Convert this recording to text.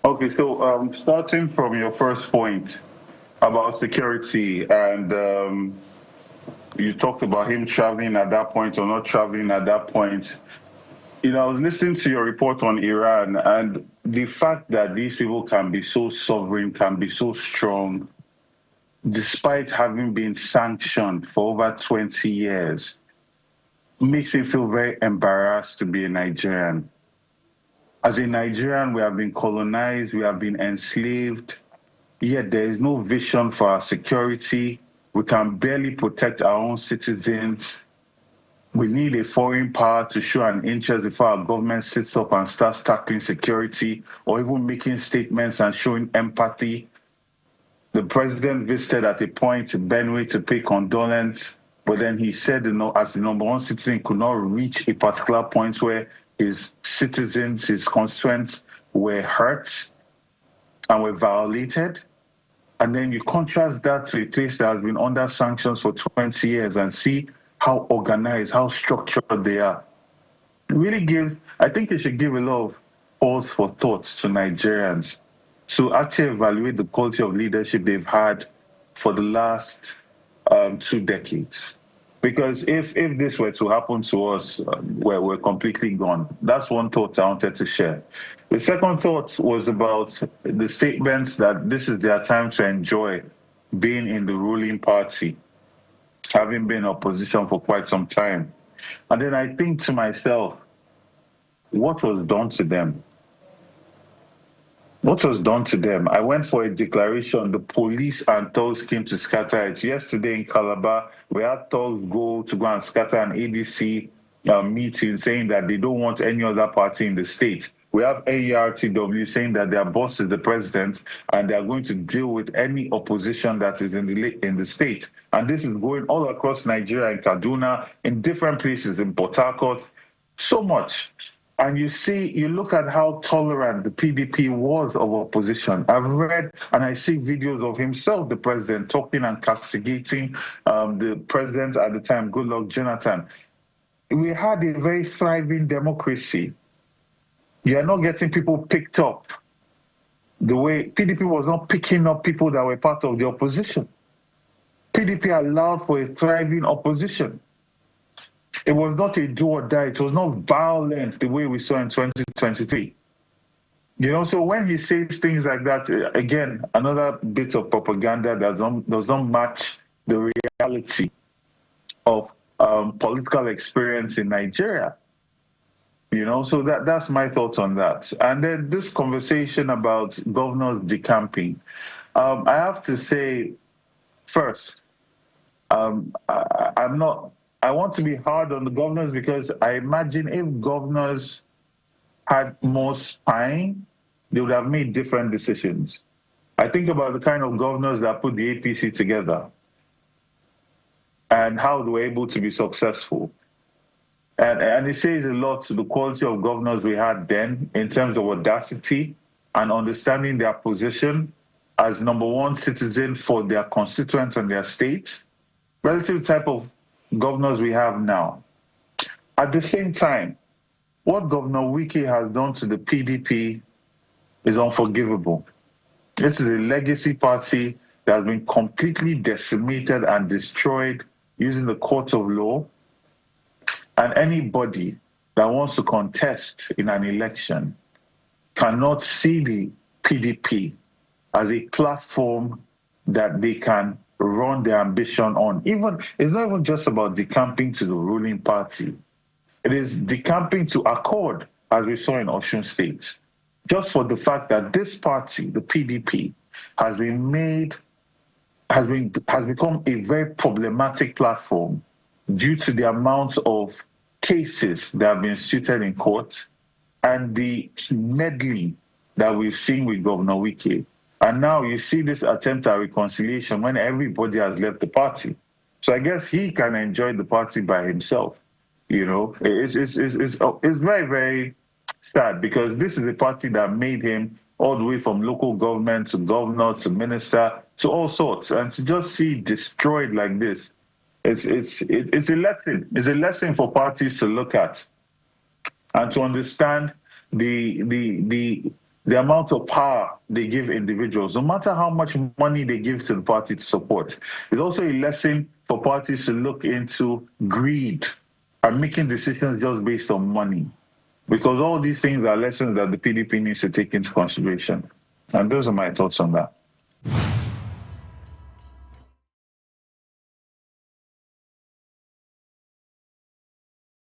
Okay, so starting from your first point about security, and you talked about him traveling at that point or not traveling at that point. I was listening to your report on Iran, and the fact that these people can be so sovereign, can be so strong, despite having been sanctioned for over 20 years, makes me feel very embarrassed to be a Nigerian. As a Nigerian, we have been colonized, we have been enslaved, yet there is no vision for our security. We can barely protect our own citizens. We need a foreign power to show an interest before our government sits up and starts tackling security or even making statements and showing empathy. The president visited at a point in Benue to pay condolence, but then he said, as the number one citizen, could not reach a particular point where his citizens, his constituents were hurt and were violated. And then you contrast that to a place that has been under sanctions for 20 years and see how organized, how structured they are. It really gives, I think it should give a lot of pause for thoughts to Nigerians to actually evaluate the quality of leadership they've had for the last 2 decades. Because if this were to happen to us, where we're completely gone, that's one thought I wanted to share. The second thought was about the statements that this is their time to enjoy being in the ruling party, having been in opposition for quite some time. And then I think to myself, what was done to them? What was done to them? I went for a declaration. The police and thugs came to scatter it. Yesterday in Calabar, we had thugs go and scatter an ADC meeting saying that they don't want any other party in the state. We have AERTW saying that their boss is the president and they are going to deal with any opposition that is in the state. And this is going all across Nigeria, in Kaduna, in different places, in Port Harcourt, so much. And you look at how tolerant the PDP was of opposition. I've read and I see videos of himself, the president, talking and castigating the president at the time, Goodluck Jonathan. We had a very thriving democracy. You are not getting people picked up the way PDP was not picking up people that were part of the opposition. PDP allowed for a thriving opposition. It was not a do or die. It was not violent the way we saw in 2023. So when he says things like that, again, another bit of propaganda that does not match the reality of political experience in Nigeria. So that's my thoughts on that. And then this conversation about governors decamping. I have to say, first, I want to be hard on the governors because I imagine if governors had more spine, they would have made different decisions. I think about the kind of governors that put the APC together and how they were able to be successful. And it says a lot to the quality of governors we had then in terms of audacity and understanding their position as number one citizen for their constituents and their state, relative to the type of governors we have now. At the same time, what Governor Wike has done to the PDP is unforgivable. This is a legacy party that has been completely decimated and destroyed using the court of law. And anybody that wants to contest in an election cannot see the PDP as a platform that they can run their ambition on. It's not even just about decamping to the ruling party. It is decamping to Accord, as we saw in Osun State. Just for the fact that this party, the PDP, has become a very problematic platform due to the amount of cases that have been instituted in court and the meddling that we've seen with Governor Wike. And now you see this attempt at reconciliation when everybody has left the party. So I guess he can enjoy the party by himself. It's very, very sad because this is a party that made him all the way from local government to governor to minister to all sorts. And to just see destroyed like this, it's a lesson. It's a lesson for parties to look at and to understand the the amount of power they give individuals, no matter how much money they give to the party to support. It's also a lesson for parties to look into greed and making decisions just based on money. Because all these things are lessons that the PDP needs to take into consideration. And those are my thoughts on that.